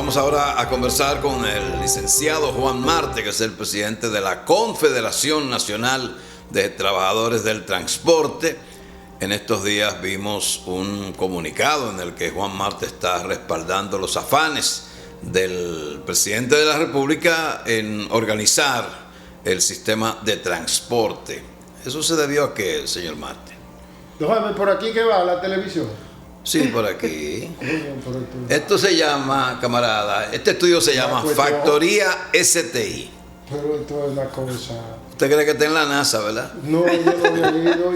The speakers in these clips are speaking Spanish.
Vamos ahora a conversar con el licenciado Juan Marte, que es el presidente de la Confederación Nacional de Trabajadores del Transporte. En estos días vimos un comunicado en el que Juan Marte está respaldando los afanes del presidente de la República en organizar el sistema de transporte. ¿Eso se debió a qué, señor Marte? Déjame por aquí que va la televisión. Sí, por aquí. Esto se llama, camarada, este estudio se llama Factoría STI. Pero esto es una cosa... ¿Usted cree que está en la NASA, verdad? No, yo no había ido.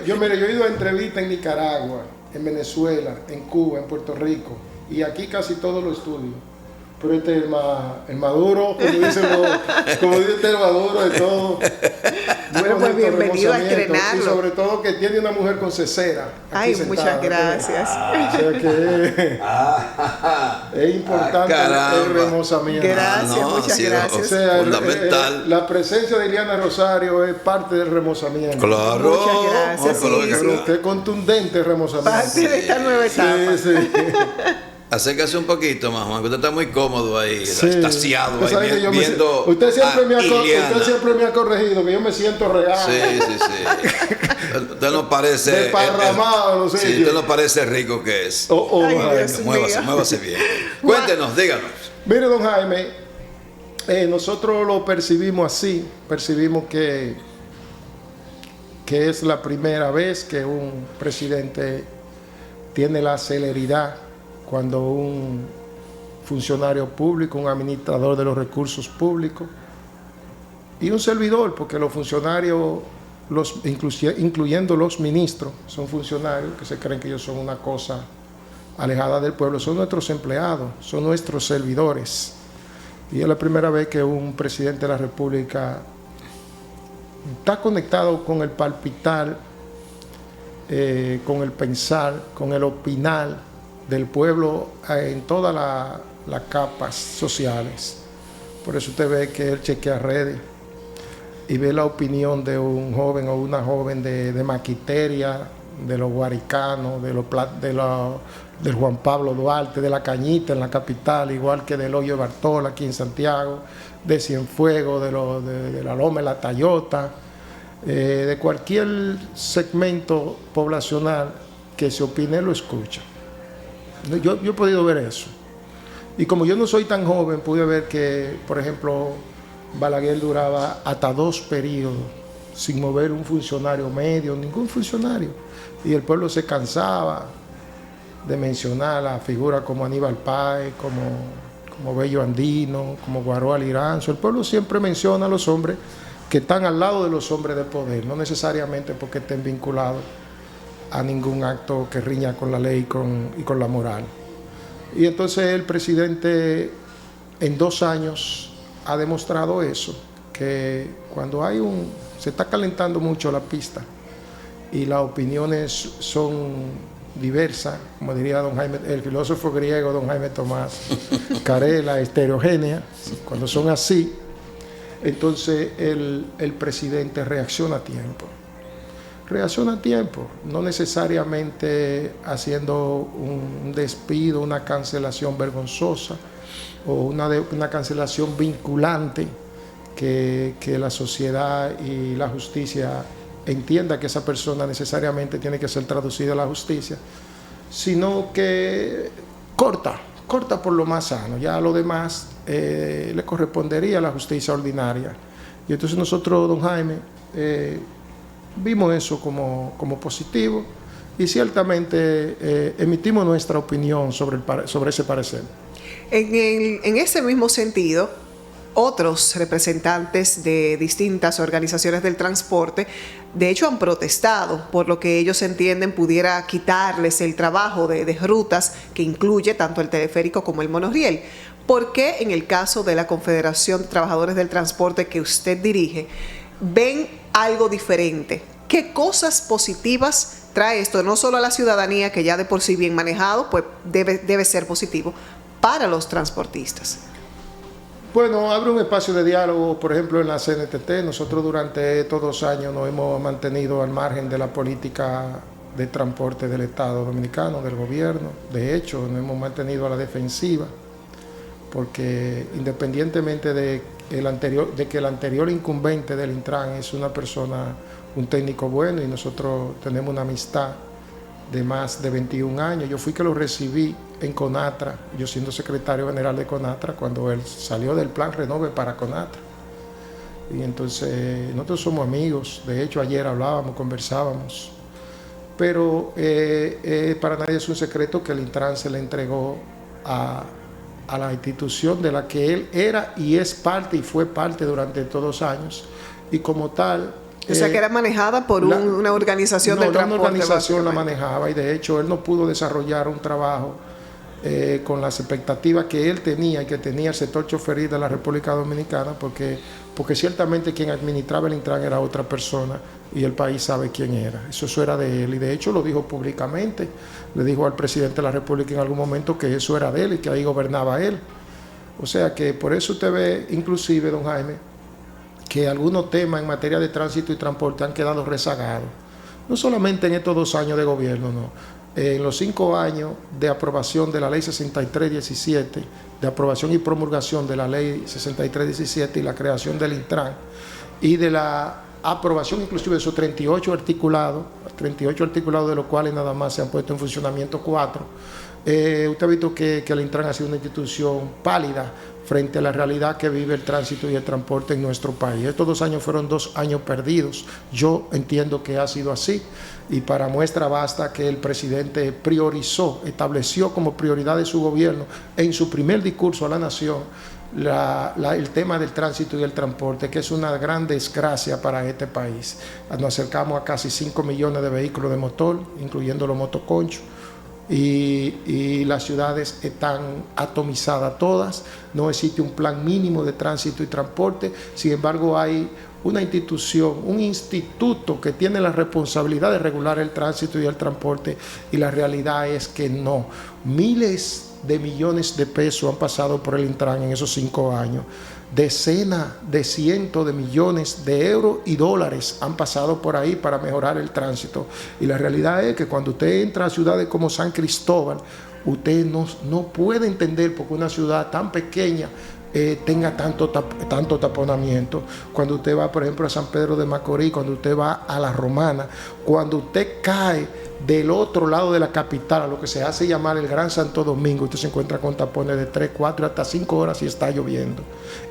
Yo he ido a entrevistas en Nicaragua, en Venezuela, en Cuba, en Puerto Rico. Y aquí casi todos los estudios. Pero este es el maduro, como dice el maduro de todo. Bueno, pues bienvenido a estrenarlo. Y sobre todo que tiene una mujer con cesera. Ay, muchas gracias. O sea que es importante el remozamiento. Gracias, muchas gracias. O sea, fundamental. La presencia de Ileana Rosario es parte del remozamiento. Claro. Muchas gracias. Pero usted es contundente el remozamiento. Parte de esta nueva etapa. Sí. Acérquese un poquito más, Juan, que usted está muy cómodo ahí, Sí. extasiado ahí, viendo usted siempre Ileana. me ha corregido que yo me siento real. Sí. Usted no parece... Desparramado, no sé. Sí, usted no parece rico que es. Ay, Dios Muévase bien. Cuéntenos, díganos. Mire, don Jaime, nosotros lo percibimos así. Percibimos que es la primera vez que un presidente tiene la celeridad cuando un funcionario público, un administrador de los recursos públicos y un servidor, porque los funcionarios, incluyendo los ministros, son funcionarios que se creen que ellos son una cosa alejada del pueblo, son nuestros empleados, son nuestros servidores. Y es la primera vez que un presidente de la República está conectado con el palpitar, con el pensar, con el opinar del pueblo en todas las capas sociales. Por eso usted ve que él chequea redes y ve la opinión de un joven o una joven de Maquiteria, de los guaricanos, del Juan Pablo Duarte, de La Cañita en la capital, igual que del Hoyo de Bartola aquí en Santiago, de Cienfuegos, de la Loma de la Tayota, de cualquier segmento poblacional que se opine, lo escucha. Yo he podido ver eso. Y como yo no soy tan joven, pude ver que, por ejemplo, Balaguer duraba hasta 2 periodos sin mover un funcionario medio, ningún funcionario. Y el pueblo se cansaba de mencionar a figuras como Aníbal Páez, como Bello Andino, como Guaroa Liranzo. El pueblo siempre menciona a los hombres que están al lado de los hombres de poder, no necesariamente porque estén vinculados a ningún acto que riña con la ley y con la moral. Y entonces el presidente en 2 años ha demostrado eso, que cuando se está calentando mucho la pista y las opiniones son diversas, como diría don Jaime, el filósofo griego don Jaime Tomás, carela, heterogénea, cuando son así, entonces el presidente reacciona a tiempo. No necesariamente haciendo un despido, una cancelación vergonzosa o una cancelación vinculante que la sociedad y la justicia entienda que esa persona necesariamente tiene que ser traducida a la justicia, sino que corta por lo más sano. Ya a lo demás le correspondería a la justicia ordinaria. Y entonces nosotros, don Jaime, vimos eso como positivo y ciertamente emitimos nuestra opinión sobre ese parecer. En ese mismo sentido, otros representantes de distintas organizaciones del transporte, de hecho, han protestado por lo que ellos entienden pudiera quitarles el trabajo de rutas que incluye tanto el teleférico como el monorriel. ¿Por qué en el caso de la Confederación de Trabajadores del Transporte que usted dirige, ven algo diferente? ¿Qué cosas positivas trae esto? No solo a la ciudadanía, que ya de por sí bien manejado, pues debe ser positivo, para los transportistas. Bueno, abre un espacio de diálogo, por ejemplo, en la CNTT. Nosotros durante estos 2 años nos hemos mantenido al margen de la política de transporte del Estado Dominicano, del gobierno. De hecho, nos hemos mantenido a la defensiva. porque independientemente de que el anterior incumbente del Intran es una persona, un técnico bueno, y nosotros tenemos una amistad de más de 21 años. Yo fui que lo recibí en Conatra, yo siendo secretario general de Conatra, cuando él salió del plan Renove para Conatra. Y entonces nosotros somos amigos, de hecho ayer hablábamos, conversábamos, pero para nadie es un secreto que el Intran se le entregó a la institución de la que él era y es parte y fue parte durante todos los años, y como tal... O sea, que era manejada por una organización del transporte. Una organización la manejaba, y de hecho él no pudo desarrollar un trabajo con las expectativas que él tenía y que tenía el sector choferil de la República Dominicana, porque ciertamente quien administraba el Intran era otra persona y el país sabe quién era. Eso era de él, y de hecho lo dijo públicamente. Le dijo al presidente de la República en algún momento que eso era de él y que ahí gobernaba él. O sea que por eso usted ve, inclusive, don Jaime, que algunos temas en materia de tránsito y transporte han quedado rezagados. No solamente en estos 2 años de gobierno, no. En los 5 años de aprobación de la Ley 6317, de aprobación y promulgación de la Ley 6317 y la creación del Intran, y de la aprobación inclusive de esos 38 articulados de los cuales nada más se han puesto en funcionamiento 4. Usted ha visto que el Intran ha sido una institución pálida frente a la realidad que vive el tránsito y el transporte en nuestro país. Estos 2 años fueron 2 años perdidos. Yo entiendo que ha sido así, y para muestra basta que el presidente estableció como prioridad de su gobierno en su primer discurso a la nación el tema del tránsito y el transporte, que es una gran desgracia para este país. Nos acercamos a casi 5 millones de vehículos de motor, incluyendo los motoconchos, y las ciudades están atomizadas todas. No existe un plan mínimo de tránsito y transporte. Sin embargo, hay una institución, un instituto que tiene la responsabilidad de regular el tránsito y el transporte, y la realidad es que no. Miles de millones de pesos han pasado por el Intran en esos 5 años. Decenas de cientos de millones de euros y dólares han pasado por ahí para mejorar el tránsito. Y la realidad es que cuando usted entra a ciudades como San Cristóbal, usted no puede entender por qué una ciudad tan pequeña tenga tanto taponamiento. Cuando usted va, por ejemplo, a San Pedro de Macorís, cuando usted va a La Romana, cuando usted cae del otro lado de la capital, a lo que se hace llamar el Gran Santo Domingo, usted se encuentra con tapones de 3, 4, hasta 5 horas si está lloviendo.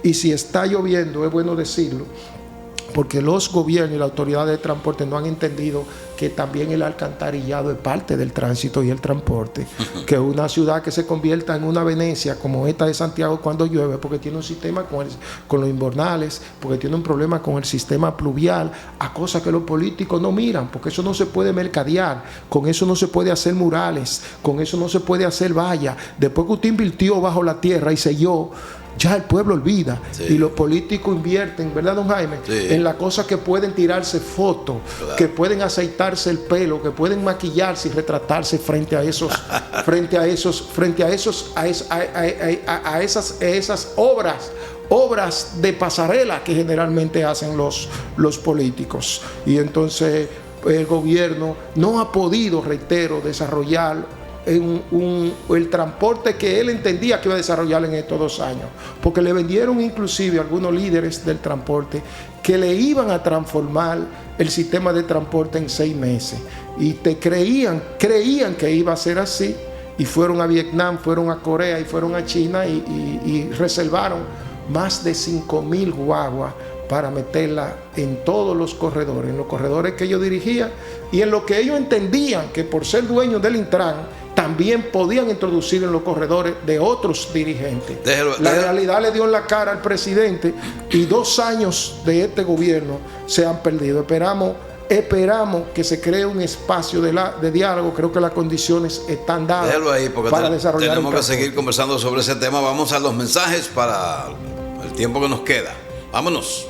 Y si está lloviendo, es bueno decirlo, porque los gobiernos y la autoridad de transporte no han entendido que también el alcantarillado es parte del tránsito y el transporte. Que una ciudad que se convierta en una Venecia como esta de Santiago cuando llueve, porque tiene un sistema con los invernales, porque tiene un problema con el sistema pluvial, a cosas que los políticos no miran, porque eso no se puede mercadear, con eso no se puede hacer murales, con eso no se puede hacer vallas. Después que usted invirtió bajo la tierra y selló, ya el pueblo olvida. Sí. Y los políticos invierten, ¿verdad, don Jaime? Sí. En las cosas que pueden tirarse fotos, claro, que pueden aceitarse el pelo, que pueden maquillarse y retratarse frente a esas obras de pasarela que generalmente hacen los políticos. Y entonces el gobierno no ha podido, reitero, desarrollar el transporte que él entendía que iba a desarrollar en estos 2 años, porque le vendieron inclusive a algunos líderes del transporte que le iban a transformar el sistema de transporte en 6 meses, y creían que iba a ser así, y fueron a Vietnam, fueron a Corea y fueron a China y reservaron más de 5,000 guaguas para meterla en todos los corredores, en los corredores que ellos dirigían, y en lo que ellos entendían que por ser dueños del Intran también podían introducir en los corredores de otros dirigentes. La realidad le dio en la cara al presidente, y 2 años de este gobierno se han perdido. Esperamos que se cree un espacio de diálogo. Creo que las condiciones están dadas ahí, para desarrollar. Tenemos que seguir conversando sobre ese tema. Vamos a los mensajes para el tiempo que nos queda. Vámonos.